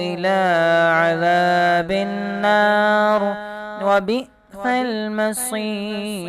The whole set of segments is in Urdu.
إلى عذاب النار وبئس المصير।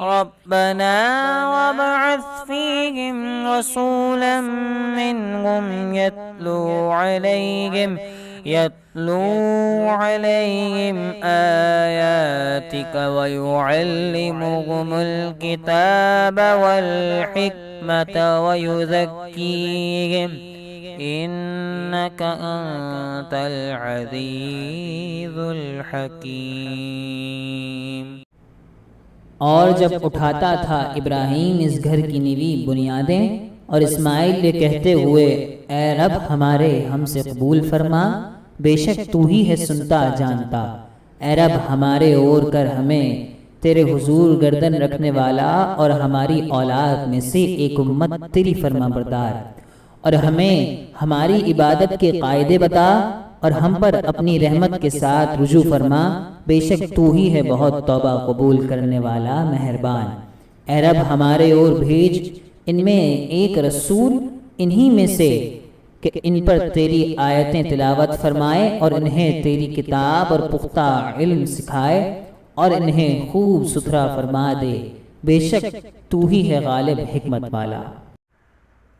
ربنا وابعث فيهم رسولا منهم يتلو عليهم آياتك ويعلمهم الكتاب والحكمة ويزكيهم إنك أنت العزيز الحكيم۔ اور جب اٹھاتا تھا ابراہیم اس گھر کی نیوی بنیادیں اور اسماعیل یہ کہتے ہوئے اے رب ہمارے ہم سے قبول فرما، بے شک تو ہی ہے سنتا جانتا، اے رب ہمارے اور کر ہمیں تیرے حضور گردن رکھنے والا اور ہماری اولاد میں سے ایک امت تیری فرما بردار، اور ہمیں ہماری عبادت کے قاعدے بتا اور ہم پر اپنی رحمت کے ساتھ رجوع فرما، بے شک تو ہی ہے بہت توبہ قبول کرنے والا مہربان۔ اے رب ہمارے اور بھیج ان میں ایک رسول انہی میں سے کہ ان پر تیری آیتیں تلاوت فرمائے اور انہیں تیری کتاب اور پختہ علم سکھائے اور انہیں خوب ستھرا فرما دے، بے شک تو ہی ہے غالب حکمت والا۔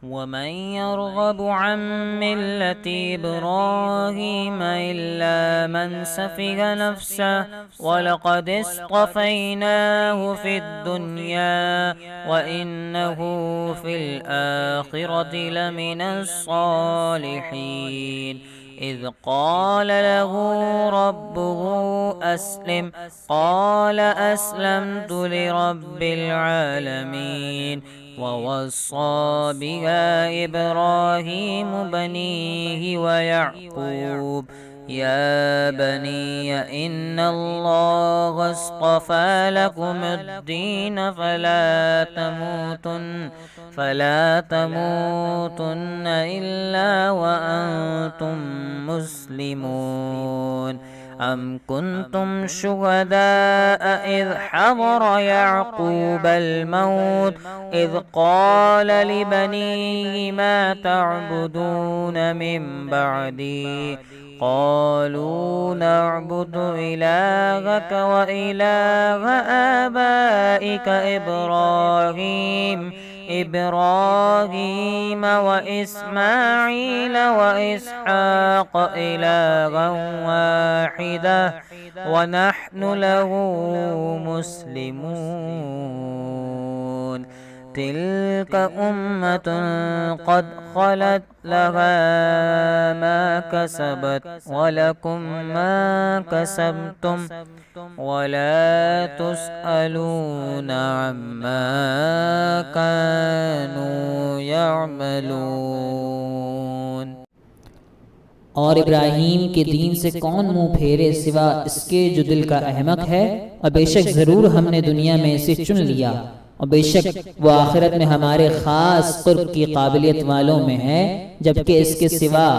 ومن يرغب عن ملة إبراهيم إلا من سفه نفسه ولقد اصطفيناه في الدنيا وإنه في الآخرة لمن الصالحين إذ قال له ربه أسلم قال أسلمت لرب العالمين ووصى بها إبراهيم بنيه ويعقوب يا بني إن الله اصطفى لكم الدين فلا تموتن إلا وأنتم مسلمون أم كنتم شهداء إذ حضر يعقوب الموت إذ قال لبنيه ما تعبدون من بعدي قالوا نعبد إلهك وإله آبائك إبراهيم وإسماعيل وإسحاق إلها واحدة ونحن له مسلمون تلك أمة قد خلت لها ما كسبت ولكم ما كسبتم ولا تسألون عما كانوا يعملون۔ اور ابراہیم کے دین سے کون منہ پھیرے سوا اس کے جو دل کا احمق ہے، اور بے شک ضرور ہم نے دنیا میں اسے چن لیا اور بے شک وہ آخرت میں ہمارے خاص قرب کی قابلیت والوں میں ہے، جبکہ اس کے سوا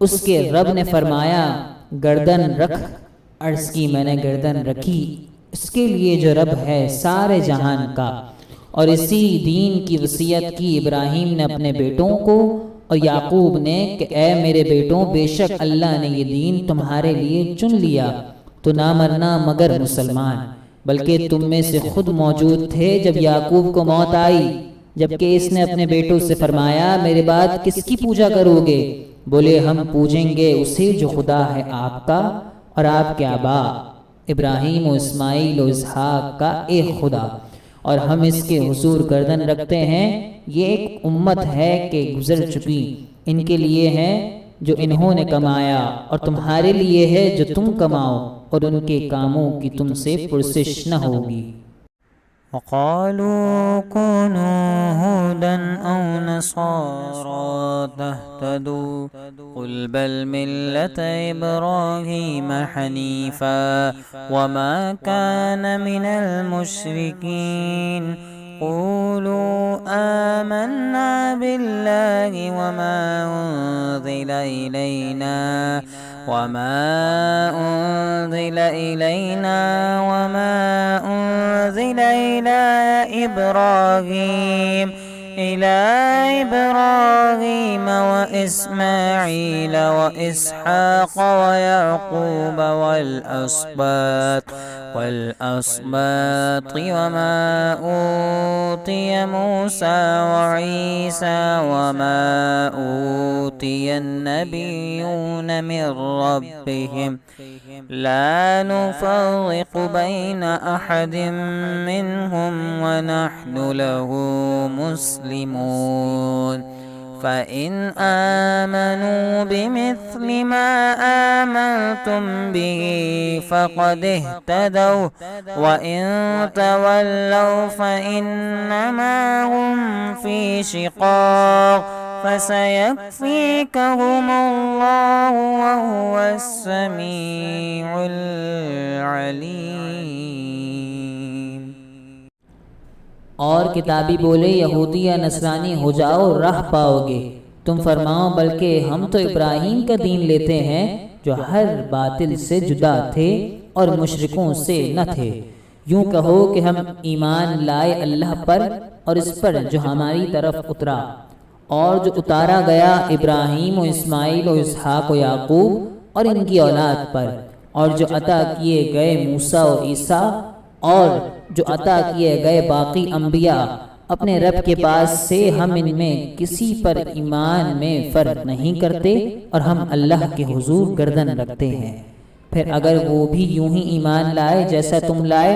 اس کے رب نے فرمایا گردن رکھ، عرض کی میں نے گردن رکھی اس کے لیے جو رب ہے سارے جہان کا، اور اسی دین کی وصیت کی ابراہیم نے اپنے بیٹوں کو اور یعقوب نے کہ اے میرے بیٹوں بے شک اللہ نے یہ دین تمہارے لیے چن لیا تو نہ مرنا مگر مسلمان، بلکہ تم میں سے خود موجود تھے جب یعقوب کو موت آئی، جبکہ اس نے اپنے بیٹوں سے فرمایا میرے بعد کس کی پوجا کرو گے؟ بولے ہم پوجیں گے اسے جو خدا ہے آپ کا اور آپ کے آبا ابراہیم و اسماعیل و اسحاق کا ایک خدا، اور ہم اس کے حضور گردن رکھتے ہیں۔ یہ ایک امت ہے کہ گزر چکی، ان کے لیے ہے جو انہوں نے کمایا اور تمہارے لیے ہے جو تم کماؤ، اور ان کے کاموں کی تم سے پرسش نہ ہوگی۔ وقالوا كونوا هودا أو نصارى تهتدوا قل بل ملة إبراهيم حنيفا وما كان من المشركين قولوا آمنا بالله وما أنزل إلينا وما أنزل إلى إبراهيم وإسماعيل وإسحاق ويعقوب والأصباط وما أوتي موسى وعيسى وما أوتي النبيون من ربهم لا نفرق بين أحد منهم ونحن له مسلمون فإن آمنوا بمثل ما آمنتم به فقد اهتدوا وإن تولوا فإنما هم في شقاق فسيكفيكهم الله وهو السميع العليم. اور کتابی بولے یہودی یا نصرانی ہو جاؤ راہ پاؤ گے. تم فرماؤ بلکہ ہم تو ابراہیم کا دین لیتے ہیں جو ہر باطل سے جدا تھے اور مشرکوں سے نہ تھے. یوں کہو کہ ہم ایمان لائے اللہ پر اور اس پر جو ہماری طرف اترا اور جو اتارا گیا ابراہیم و اسماعیل و اسحاق و یعقوب اور ان کی اولاد پر، اور جو عطا کیے گئے موسیٰ و عیسیٰ اور جو عطا کیے گئے باقی انبیاء اپنے رب کے پاس سے. ہم ان میں کسی پر ایمان میں فرق نہیں کرتے اور ہم اللہ کے حضور گردن رکھتے ہیں. پھر اگر وہ بھی یوں ہی ایمان لائے جیسا تم لائے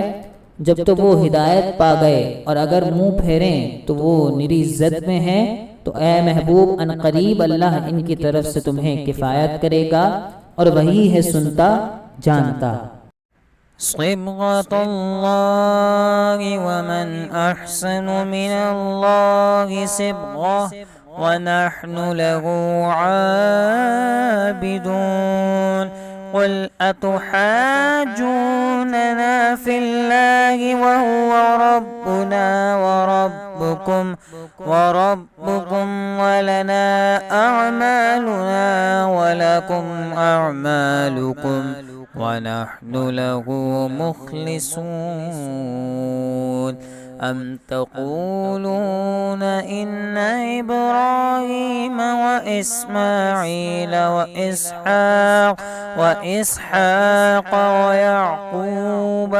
جب تو وہ ہدایت پا گئے، اور اگر منہ پھیریں تو وہ نری زد میں ہیں. تو اے محبوب ان قریب اللہ ان کی طرف سے تمہیں کفایت کرے گا اور وہی ہے سنتا جانتا. صبغة الله ومن أحسن من الله صبغة ونحن له عابدون. قل أتحاجوننا في الله وهو ربنا وربكم ولنا أعمالنا ولكم أعمالكم ونحن له مخلصون. أم تقولون إن إبراهيم وإسماعيل وإسحاق ويعقوب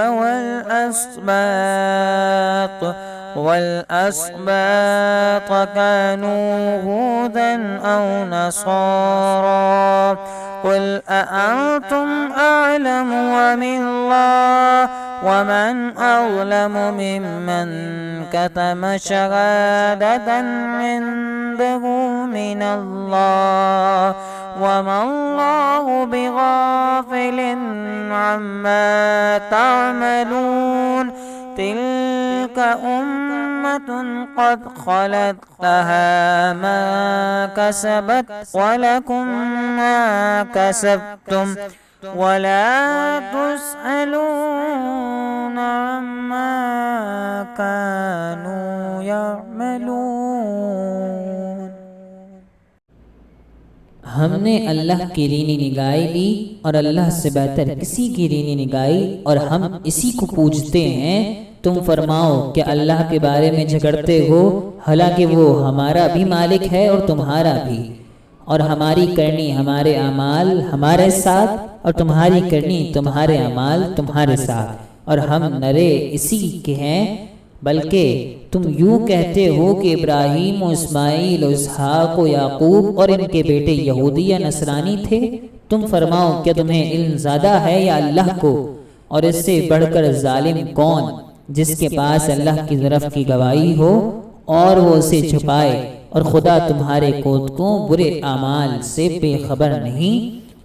والأسباط كانوا هودا أو نصارى قل أأنتم أعلم أم الله ومن أظلم ممن كتم شهادة عنده من الله وما الله بغافل عما تعملون. تلك أمة قد خلت لها ما كسبت ولكم ما كسبتم ولا تسألون عما كانوا يعملون. ہم نے اللہ کی رینی نگاہی لی اور اللہ سے بہتر کسی کی رینی نگاہی اور ہم اسی کو پوجتے ہیں. تم فرماؤ کہ اللہ کے بارے میں جھگڑتے ہو حالانکہ وہ ہمارا بھی مالک ہے اور تمہارا بھی، اور ہماری کرنی ہمارے اعمال ہمارے ساتھ اور تمہاری کرنی تمہارے اعمال تمہارے ساتھ، اور ہم نرے اسی کے ہیں. بلکہ تم یوں کہتے ہو کہ ابراہیم و اسماعیل و اسحاق و یعقوب اور ان کے بیٹے یہودی یا نصرانی تھے. تم فرماؤ کیا تمہیں علم زیادہ ہے یا اللہ کو؟ اور اس سے بڑھ کر ظالم کون جس کے پاس اللہ کی طرف کی گواہی ہو اور وہ اسے چھپائے، اور خدا تمہارے کوتکوں برے اعمال سے بے خبر نہیں.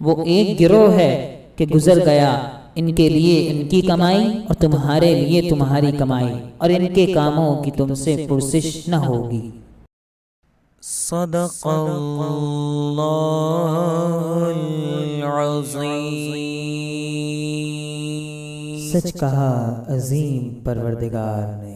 وہ ایک گروہ ہے کہ گزر گیا، ان کے لیے ان کی کمائی اور تمہارے لیے تمہاری کمائی، اور ان کے کاموں کی تم سے پرسش نہ ہوگی. صدق اللہ العظیم. سچ کہا عظیم پروردگار نے.